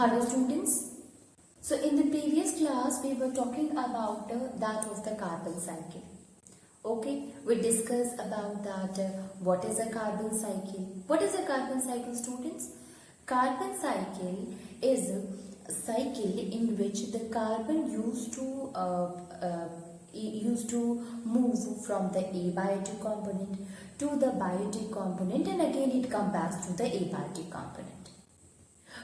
Hello students. So in the previous class we were talking about that of the carbon cycle. Okay, we discussed about that what is a carbon cycle. What is a carbon cycle, students? Carbon cycle is a cycle in which the carbon used to move from the abiotic component to the biotic component, and again it comes back to the abiotic component.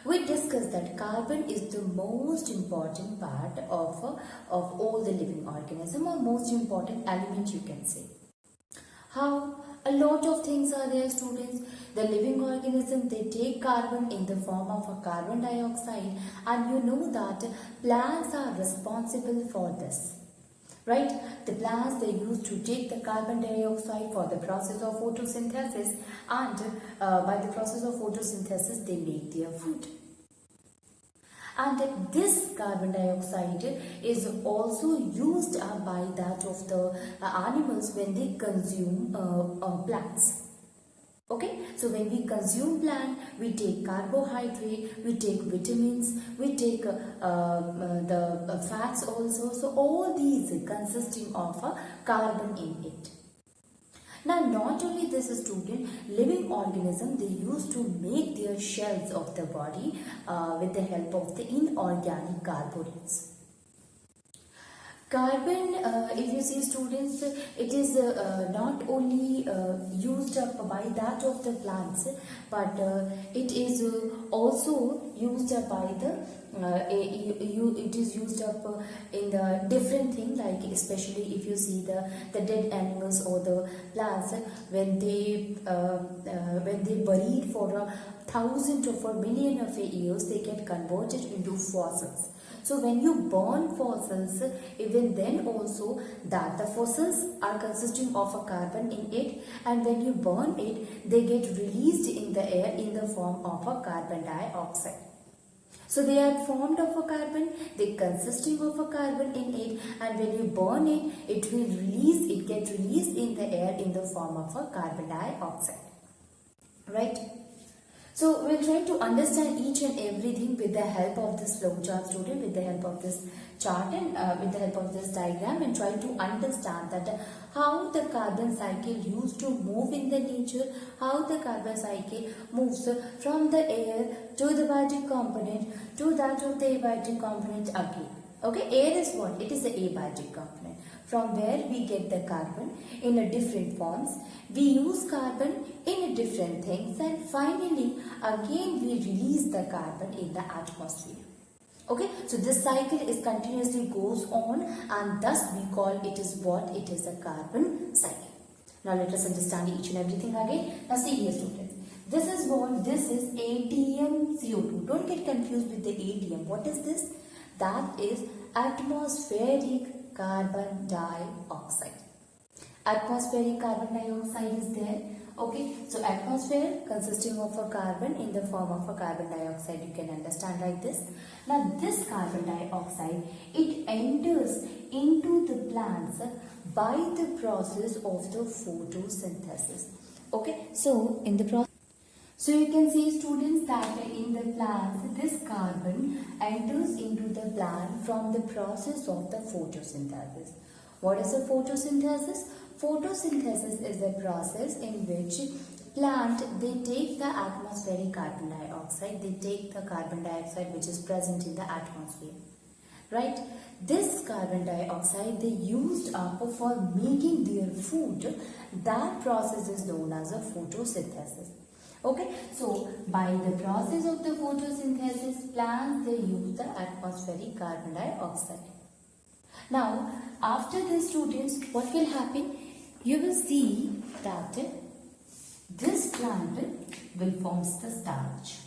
We discussed that carbon is the most important part of all the living organism, or most important element, you can say. How? A lot of things are there, students. The living organism, they take carbon in the form of a carbon dioxide, and you know that plants are responsible for this. Right? The plants, they used to take the carbon dioxide for the process of photosynthesis, and by the process of photosynthesis they make their food. And this carbon dioxide is also used by that of the animals when they consume plants. Okay, so when we consume plant, we take carbohydrate, we take vitamins, we take the fats also. So all these consisting of carbon in it. Now, not only this, student, living organism, they used to make their shells of the body with the help of the inorganic carbonates. Carbon, if you see, students, it is not only used up by that of the plants, but it is also used up by the it is used up in the different thing, like especially if you see the dead animals or the plants, when they buried for 1,000 or for million of years, they get converted into fossils. So when you burn fossils, even then also that the fossils are consisting of a carbon in it, and when you burn it, they get released in the air in the form of a carbon dioxide. So they are formed of a carbon, they consisting of a carbon in it, and when you burn it, it get released in the air in the form of a carbon dioxide. Right? So we'll try to understand each and everything with the help of this flowchart, student, with the help of this chart and with the help of this diagram, and try to understand that how the carbon cycle used to move in the nature, how the carbon cycle moves from the air to the biotic component to that of the abiotic component again. Okay, air is what? It is the abiotic component, from where we get the carbon in a different forms. We use carbon in a different things, and finally again we release the carbon in the atmosphere. Okay, so this cycle is continuously goes on, and thus we call it is what? It is a carbon cycle. Now let us understand each and everything again. Now see here, students. This is what? This is ATM CO2. Don't get confused with the ATM. What is this? That is atmospheric carbon dioxide. Atmospheric carbon dioxide is there. Okay, so atmosphere consisting of a carbon in the form of a carbon dioxide, you can understand like this. Now this carbon dioxide, it enters into the plants by the process of the photosynthesis. Okay, so in the process, so you can see, students, that in the plants this carbon enters into the plant from the process of the photosynthesis. What is a photosynthesis? Photosynthesis is a process in which plant, they take the atmospheric carbon dioxide, they take the carbon dioxide which is present in the atmosphere. Right? This carbon dioxide they used up for making their food. That process is known as a photosynthesis. Okay, so by the process of the photosynthesis, plants they use the atmospheric carbon dioxide. Now, after this, students, what will happen? You will see that this plant will form the starch.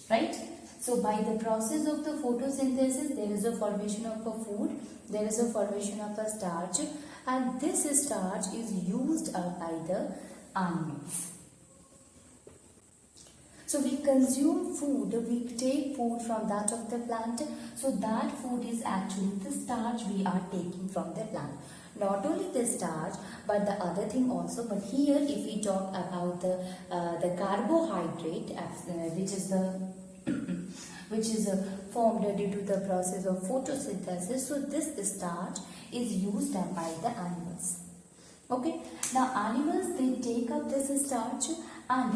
Right? So by the process of the photosynthesis, there is a formation of a food, there is a formation of a starch, and this starch is used up by the animals. So we consume food, we take food from that of the plant. So that food is actually the starch we are taking from the plant. Not only the starch, but the other thing also. But here, if we talk about the carbohydrate, which is formed due to the process of photosynthesis. So this starch is used by the animals. Okay. Now animals, they take up this starch, and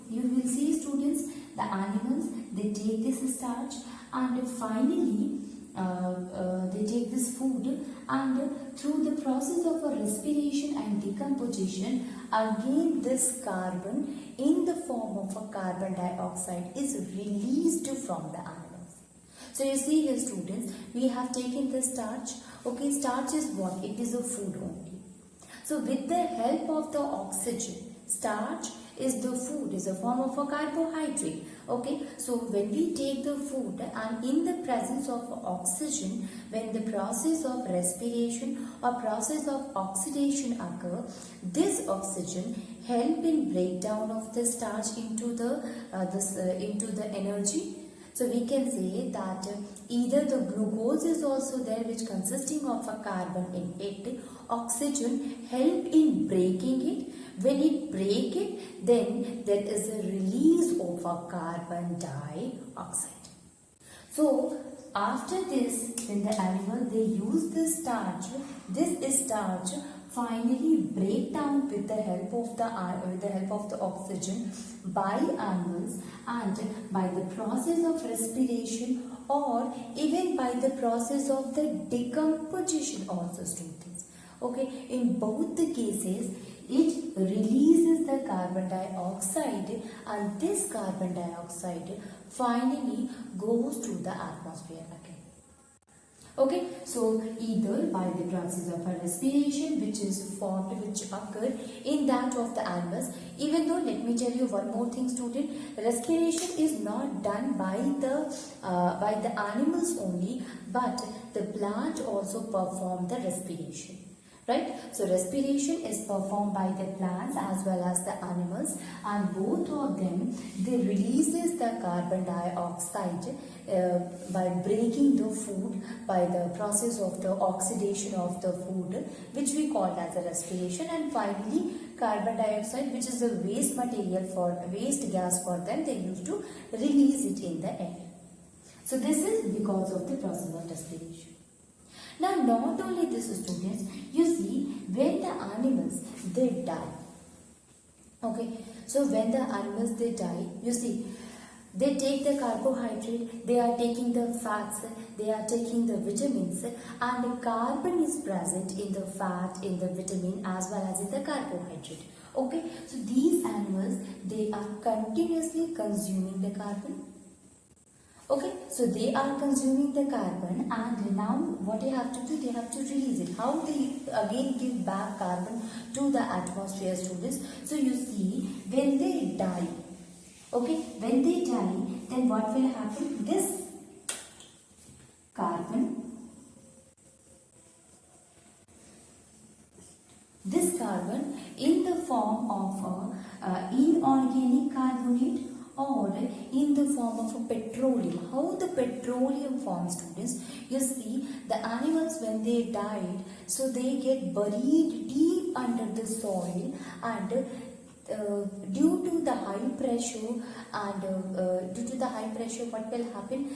you will see, students, the animals, they take this starch, and finally they take this food, and through the process of a respiration and decomposition, again this carbon in the form of a carbon dioxide is released from the animals. So you see here, students, we have taken the starch. Okay, starch is what? It is a food only. So with the help of the oxygen, starch is the food, is a form of a carbohydrate. Okay, so when we take the food, and in the presence of oxygen, when the process of respiration or process of oxidation occur, this oxygen help in breakdown of the starch into the energy. So we can say that either the glucose is also there, which consisting of a carbon in it. Oxygen help in breaking it. When it break it, then there is a release of a carbon dioxide. So after this, when the animal, they use this starch finally break down with the help of the oxygen by animals, and by the process of respiration, or even by the process of the decomposition also, students. Okay, in both the cases, it releases the carbon dioxide, and this carbon dioxide finally goes to the atmosphere again. Okay, so either by the process of a respiration, which occur in that of the animals. Even though, let me tell you one more thing, student, respiration is not done by the animals only, but the plant also perform the respiration. Right? So respiration is performed by the plants as well as the animals, and both of them, they releases the carbon dioxide by breaking the food, by the process of the oxidation of the food, which we call as a respiration, and finally carbon dioxide, which is a waste gas for them, they used to release it in the air. So this is because of the process of respiration. Now, not only this, students, you see, when the animals, they die. Okay, so when the animals, they die, you see, they take the carbohydrate, they are taking the fats, they are taking the vitamins, and the carbon is present in the fat, in the vitamin, as well as in the carbohydrate. Okay, so these animals, they are continuously consuming the carbon. Okay, so they are consuming the carbon, and now what they have to do, they have to release it. How they again give back carbon to the atmosphere, students? So you see, when they die, okay, when they die, then what will happen? This carbon in the form of inorganic carbonate, or in the form of a petroleum. How the petroleum forms, students? You see, the animals, when they died, so they get buried deep under the soil, and due to the high pressure, what will happen?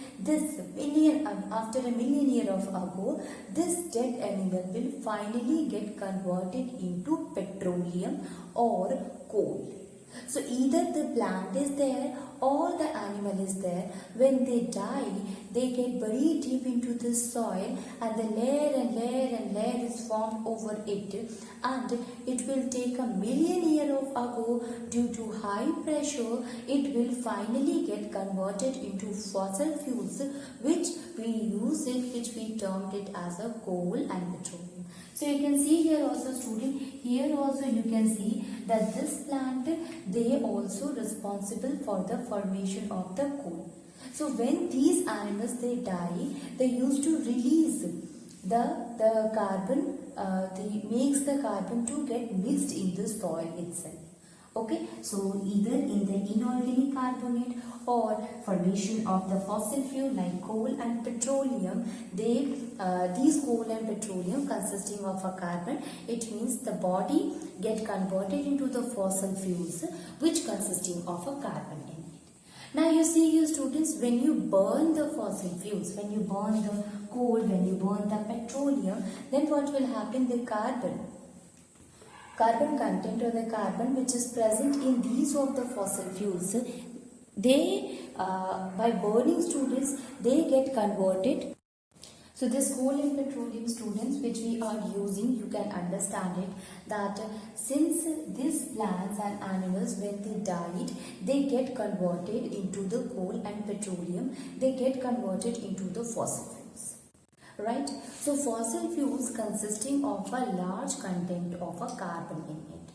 After a million years ago, this dead animal will finally get converted into petroleum or coal. So either the plant is there or the animal is there. When they die, they get buried deep into the soil, and the layer and layer and layer is formed over it, and it will take a million years ago, due to high pressure, it will finally get converted into fossil fuels, which we termed it as a coal and petroleum. So you can see here also, student, here also you can see that this plant, they also responsible for the formation of the coal. So when these animals, they die, they used to release the carbon, they makes the carbon to get mixed in the soil itself. Okay, so either in the inorganic carbonate or formation of the fossil fuel like coal and petroleum. These coal and petroleum consisting of a carbon, it means the body get converted into the fossil fuels which consisting of a carbon in it. Now you see here students, when you burn the fossil fuels, when you burn the coal, when you burn the petroleum, then what will happen? The carbon content or the carbon which is present in these of the fossil fuels, they by burning students, they get converted. So this coal and petroleum students which we are using, you can understand it that since these plants and animals, when they died, they get converted into the coal and petroleum, they get converted into the fossil fuels. Right? So fossil fuels consisting of a large content of a carbon in it.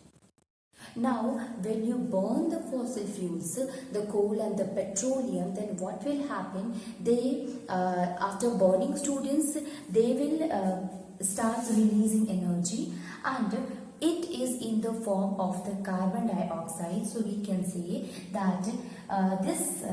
Now, when you burn the fossil fuels, the coal and the petroleum, then what will happen? They, after burning students, they will start releasing energy, and it is in the form of the carbon dioxide. So we can say that this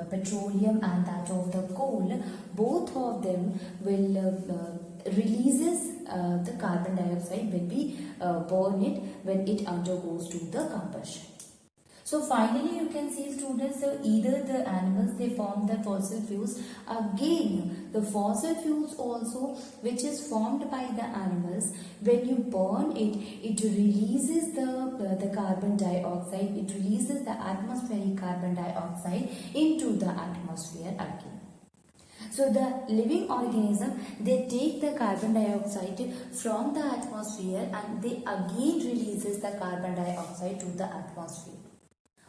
petroleum and that of the coal, both of them will releases the carbon dioxide when we burn it, when it undergoes to the combustion. So finally you can see students, either the animals they form the fossil fuels, again the fossil fuels also which is formed by the animals, when you burn it, it releases the carbon dioxide, it releases the atmospheric carbon dioxide into the atmosphere again. So the living organism, they take the carbon dioxide from the atmosphere and they again releases the carbon dioxide to the atmosphere.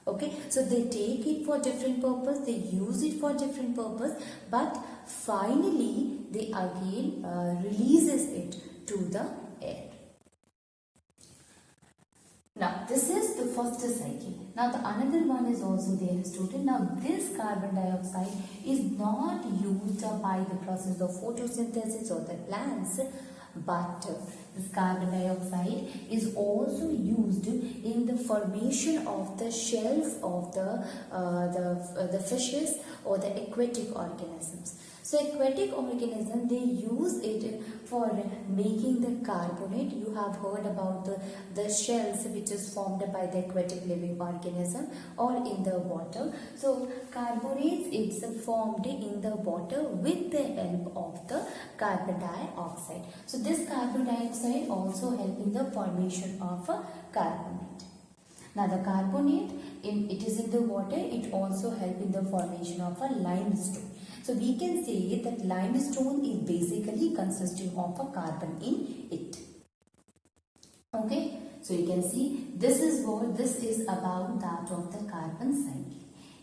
Okay, so they take it for different purpose, they use it for different purpose, but finally they again releases it to the air. Now this is the first cycle. Now the another one is also there, student. Now this carbon dioxide is not used by the process of photosynthesis or the plants, but this carbon dioxide is also used in the formation of the shells of the fishes or the aquatic organisms. So aquatic organisms, they use it for making the carbonate. You have heard about the shells which is formed by the aquatic living organism or in the water. So carbonates, it's formed in the water with the help of the carbon dioxide. So this carbon dioxide also help in the formation of a carbonate. Now the carbonate, it is in the water, it also help in the formation of a limestone. So we can say that limestone is basically consisting of a carbon in it. Okay, so you can see this is about that of the carbon cycle.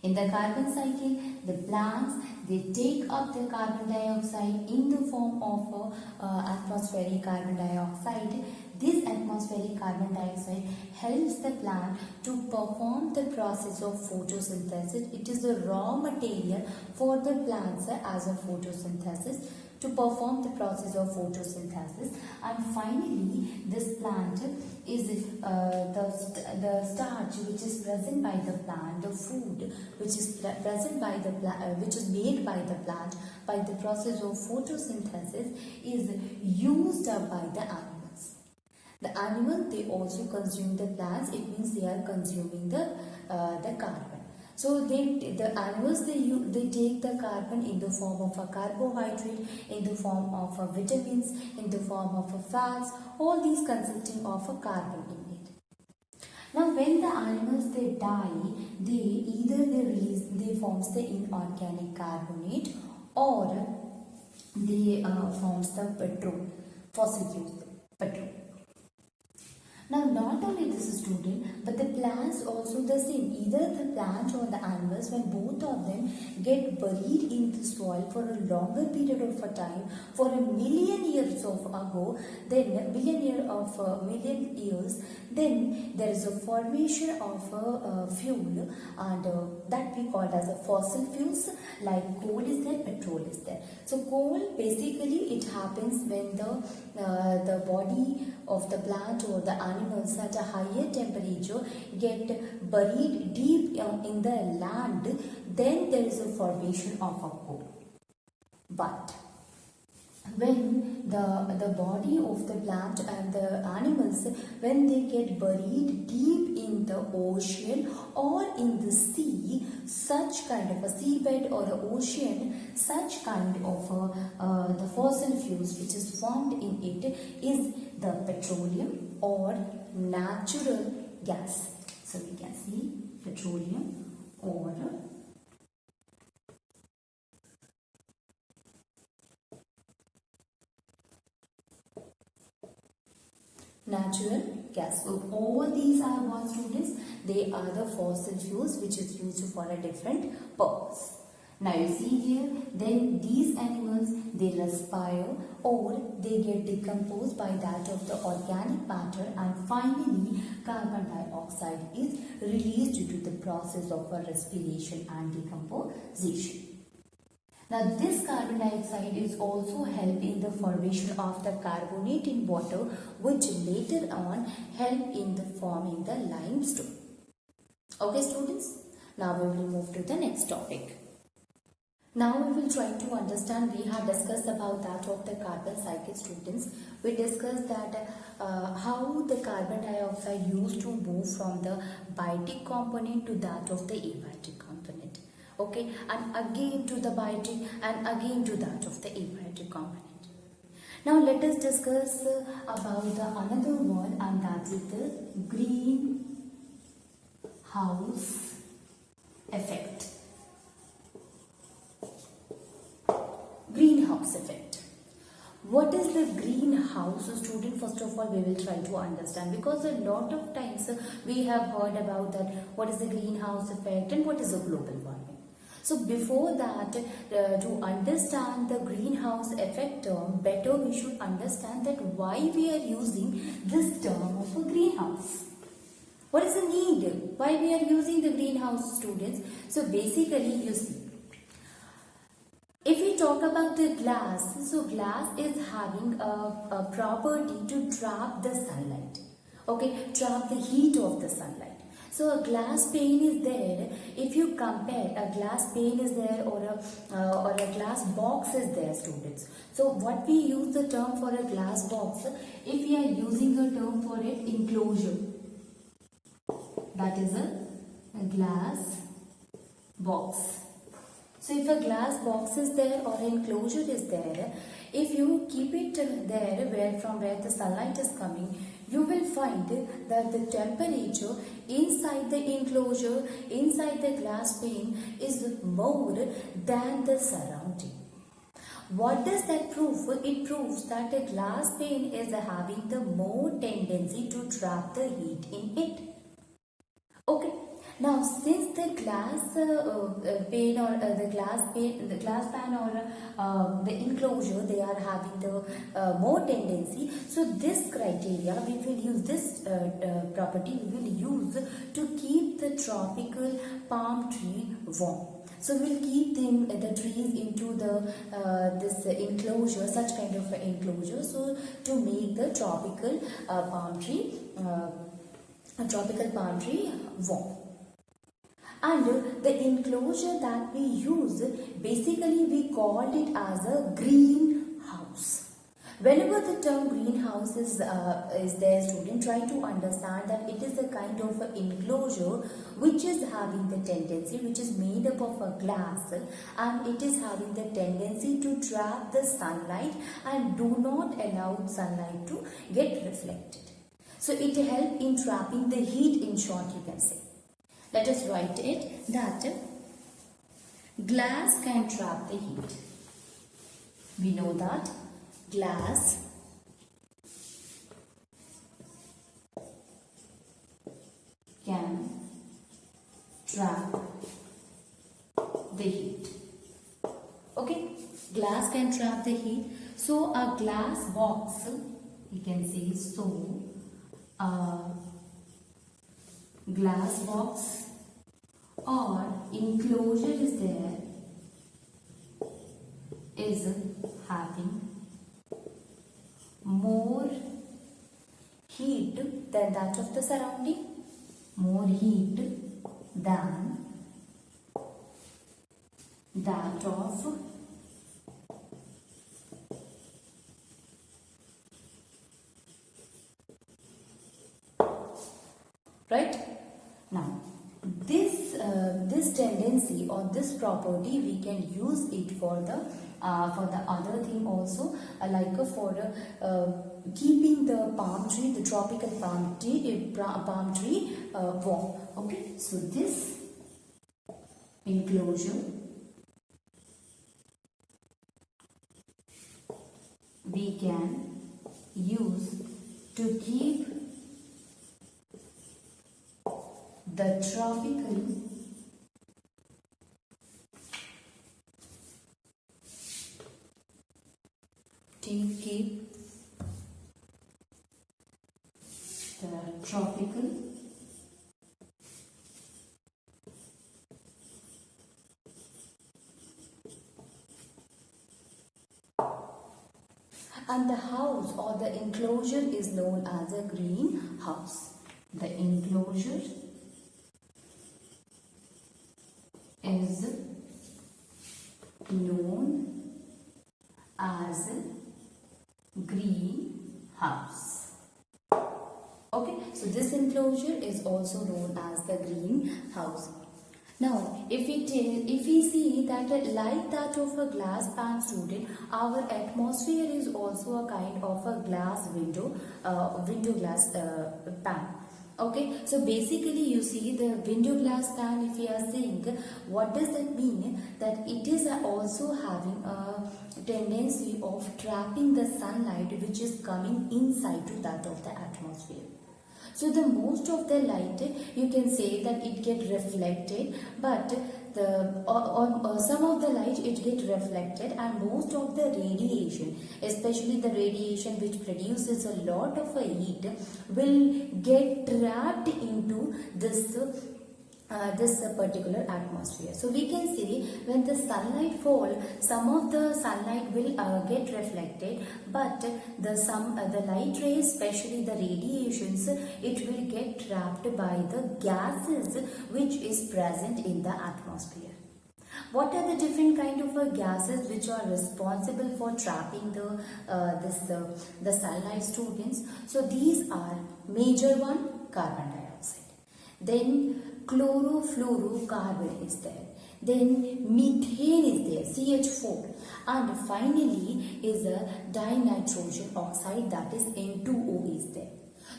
In the carbon cycle, the plants, they take up the carbon dioxide in the form of atmospheric carbon dioxide. This atmospheric carbon dioxide helps the plant to perform the process of photosynthesis. It is the raw material for the plants as a photosynthesis to perform the process of photosynthesis, and finally this plant is the starch which is present by the plant, the food which is present by the plant, which is made by the plant by the process of photosynthesis, is used up by the animals. The animal, they also consume the plants, it means they are consuming the carbon. So the animals, they take the carbon in the form of a carbohydrate, in the form of vitamins, in the form of fats, all these consisting of a carbon in it. Now when the animals, they die, they forms the inorganic carbonate, or they forms the petrol, fossil fuels, petrol. Now not only this student, but the plants also the same. Either the plant or the animals, when both of them get buried in the soil for a longer period of a time, for a million years of ago, then million years, then there is a formation of a fuel, and that we call as a fossil fuels, like coal is there, petrol is there. So coal, basically it happens when the body of the plant or the animal animals at a higher temperature get buried deep in the land, then there is a formation of a core. But when the body of the plant and the animals, when they get buried deep in the ocean or in the sea, such kind of a seabed or an ocean, such kind of the fossil fuels which is formed in it is the petroleum or natural gas. So we can see petroleum or natural gas. So all these are what, students? They are the fossil fuels which is used for a different purpose. Now you see here, then these animals, they respire or they get decomposed by that of the organic matter, and finally carbon dioxide is released due to the process of respiration and decomposition. Now this carbon dioxide is also help in the formation of the carbonate in water, which later on help in the forming the limestone. Okay students, now we will move to the next topic. Now we will try to understand, we have discussed about that of the carbon cycle, students. We discussed that how the carbon dioxide used to move from the biotic component to that of the abiotic component. Okay, and again to the biotic and again to that of the abiotic component. Now let us discuss about the another one, and that is the greenhouse effect. Greenhouse effect. What is the greenhouse, student? First of all, we will try to understand, because a lot of times we have heard about that what is the greenhouse effect and what is the global warming. So before that, to understand the greenhouse effect term better, we should understand that why we are using this term of a greenhouse. What is the need? Why we are using the greenhouse, students? So basically, you see, if we talk about the glass, so glass is having a property to trap the sunlight. Okay, trap the heat of the sunlight. So a glass pane is there. If you compare, a glass pane is there or a glass box is there, students. So what we use the term for a glass box, if we are using a term for it, enclosure, that is a glass box. So if a glass box is there or enclosure is there, if you keep it there from where the sunlight is coming, you will find that the temperature inside the enclosure, inside the glass pane is more than the surrounding. What does that prove? It proves that the glass pane is having the more tendency to trap the heat in it. Okay. Now, since the glass pane or the glass pan or the enclosure, they are having the more tendency. So this criteria, we will use this property. We will use to keep the tropical palm tree warm. So we'll keep the trees into this enclosure, such kind of enclosure. So to make the tropical palm tree warm. And the enclosure that we use, basically we called it as a greenhouse. Whenever the term greenhouse is there, student, try to understand that it is a kind of a enclosure which is having the tendency, which is made up of a glass, and it is having the tendency to trap the sunlight and do not allow sunlight to get reflected. So it helps in trapping the heat, in short you can say. Let us write it that glass can trap the heat. We know that glass can trap the heat. Okay, glass can trap the heat. So a glass box, you can say, so a glass box or enclosure is there, is having more heat than that of the surrounding. More heat than that of right. Now this tendency or this property we can use it for the other thing also, for keeping the palm tree, the tropical palm tree warm. Okay, so this enclosure we can use to keep the tropical and the house or the enclosure is known as a greenhouse. The enclosure is known as greenhouse. Okay, so this enclosure is also known as the greenhouse. Now, if we see that like that of a glass pan, student, our atmosphere is also a kind of a glass window glass pan. Okay, so basically you see the window glass pan, if we are saying, what does that mean? That it is also having a tendency of trapping the sunlight which is coming inside to that of the atmosphere. So the most of the light, you can say that it get reflected, but some of the light it get reflected, and most of the radiation, especially the radiation which produces a lot of heat, will get trapped into this particular atmosphere. So we can say when the sunlight fall, some of the sunlight will get reflected, but the light rays, especially the radiations, it will get trapped by the gases which is present in the atmosphere. What are the different kind of gases which are responsible for trapping the sunlight, students? So these are major one, carbon dioxide. Then chlorofluorocarbon is there. Then methane is there, CH4. And finally is a dinitrogen oxide, that is N2O is there.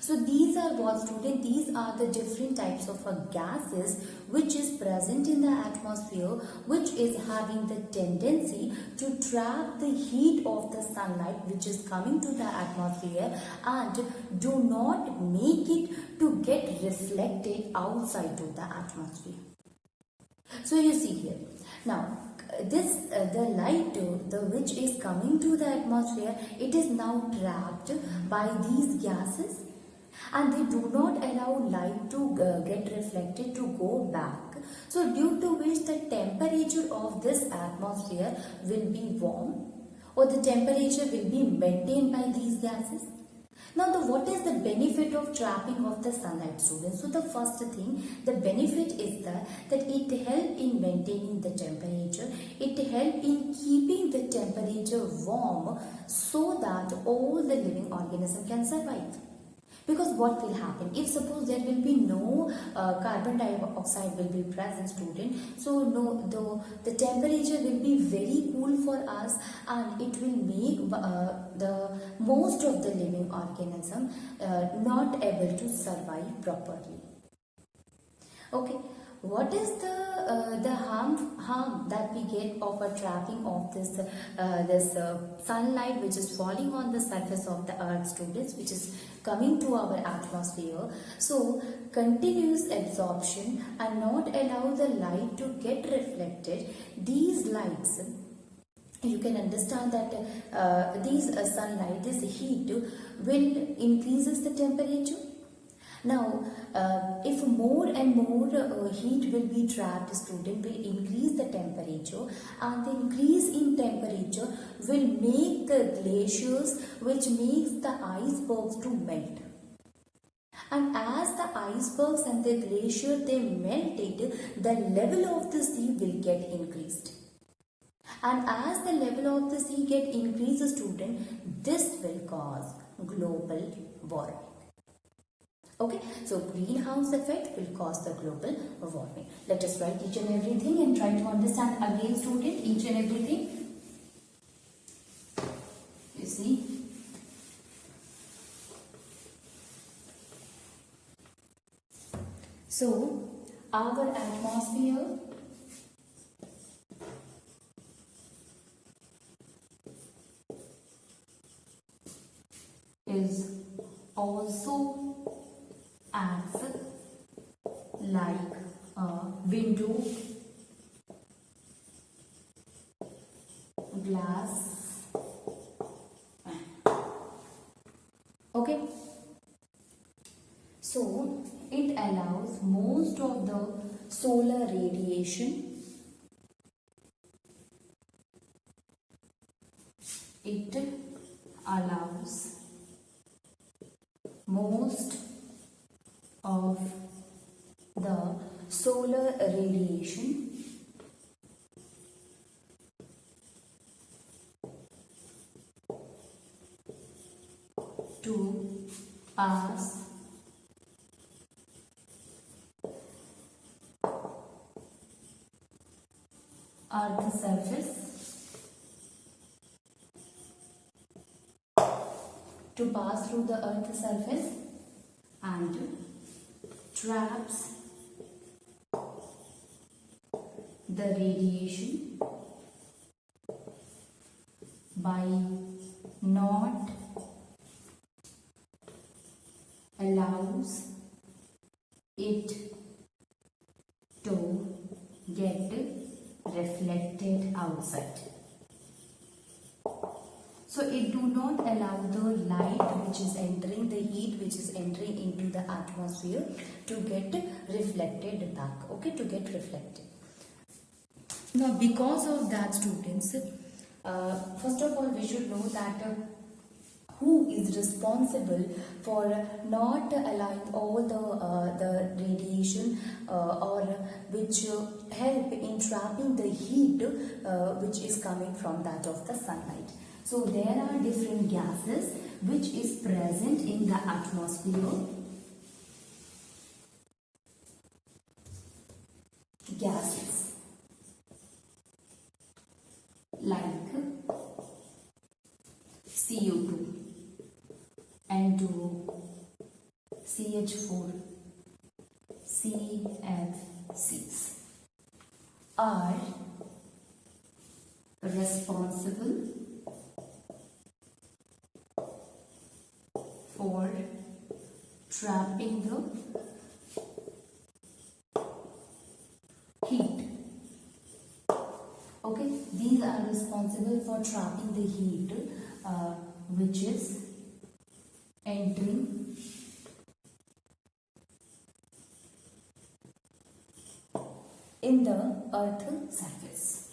So these are what, student? These are the different types of gases which is present in the atmosphere, which is having the tendency to trap the heat of the sunlight which is coming to the atmosphere and do not make it to get reflected outside to the atmosphere. So you see here. Now this the light which is coming to the atmosphere, it is now trapped by these gases, and they do not allow light to get reflected to go back. So due to which the temperature of this atmosphere will be warm, or the temperature will be maintained by these gases. Now what is the benefit of trapping of the sunlight, students? So the first thing, the benefit is that it helps in maintaining the temperature, it helps in keeping the temperature warm so that all the living organism can survive. Because what will happen if suppose there will be no carbon dioxide will be present, student, so the temperature will be very cool for us, and it will make the most of the living organism not able to survive properly. Okay, what is the harm that we get of a trapping of this sunlight which is falling on the surface of the earth, students, which is coming to our atmosphere? So continuous absorption and not allow the light to get reflected. These lights, you can understand that these sunlight, this heat will increases the temperature. Now, if more and more heat will be trapped, student, will increase the temperature, and the increase in temperature will make the glaciers, which makes the icebergs to melt. icebergs and the glacier they melted, the level of the sea will get increased. And as the level of the sea get increased, student, this will cause global warming. Okay, so greenhouse effect will cause the global warming. Let us write each and everything and try to understand again, student, each and everything. You see. So, our atmosphere is also acts like a window, glass. Okay. So, it allows most of the solar radiation. It allows most of the solar radiation to pass Earth's surface, to pass through the Earth's surface and traps the radiation by not allows it to get reflected outside. So it do not allow the light which is entering, the heat which is entering into the atmosphere to get reflected back, okay, to get reflected. Now because of that, students, first of all we should know that who is responsible for not allowing all the radiation or which help in trapping the heat which is coming from that of the sunlight. So there are different gases which is present in the atmosphere. Gases like CO2, N2O, CH4, CF6 are responsible for trapping the heat. Okay, these are responsible for trapping the heat which is entering in the Earth's surface.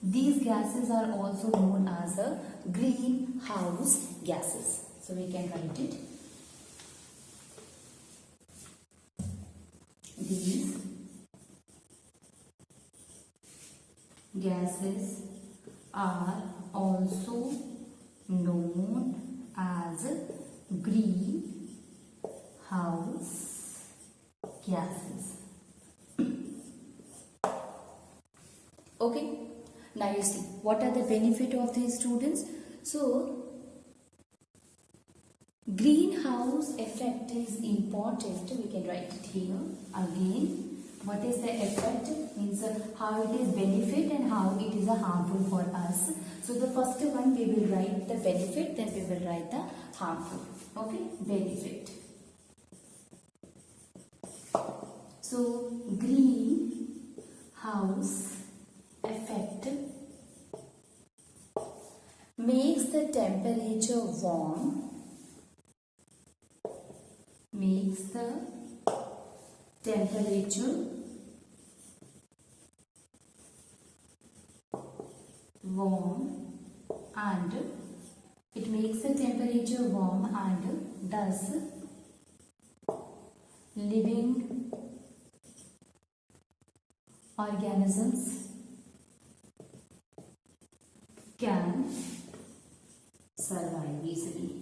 These gases are also known as the greenhouse gases. So we can write it. These gases are also known as greenhouse gases. Okay, now you see what are the benefit of these, students. So greenhouse effect is important. We can write it here again. What is the effect? Means how it is benefit and how it is a harmful for us. So the first one we will write the benefit, then we will write the harmful. Okay, benefit. So greenhouse effect makes the temperature warm, makes the temperature warm and it makes the temperature warm and thus living organisms can survive easily.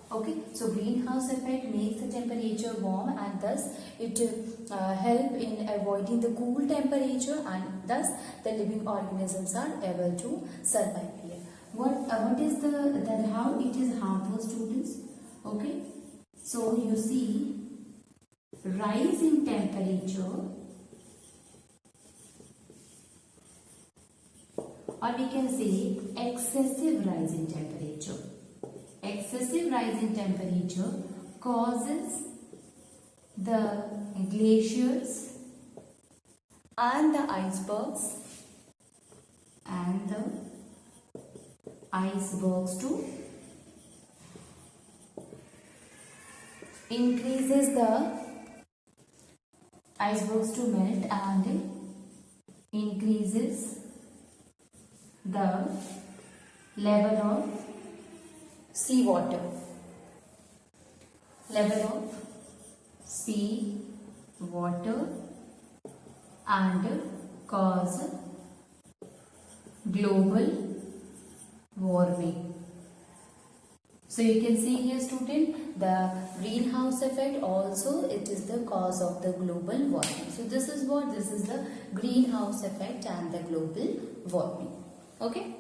Okay, so greenhouse effect makes the temperature warm and thus it help in avoiding the cool temperature and thus the living organisms are able to survive here. What is then how it is harmful, students? Okay, so you see rise in temperature, or we can say excessive rise in temperature. Excessive rise in temperature causes the glaciers and the icebergs to increases the icebergs to melt and increases the level of sea water. Level of sea water and cause global warming. So you can see here, student, the greenhouse effect also it is the cause of the global warming. So this is the greenhouse effect and the global warming. Okay.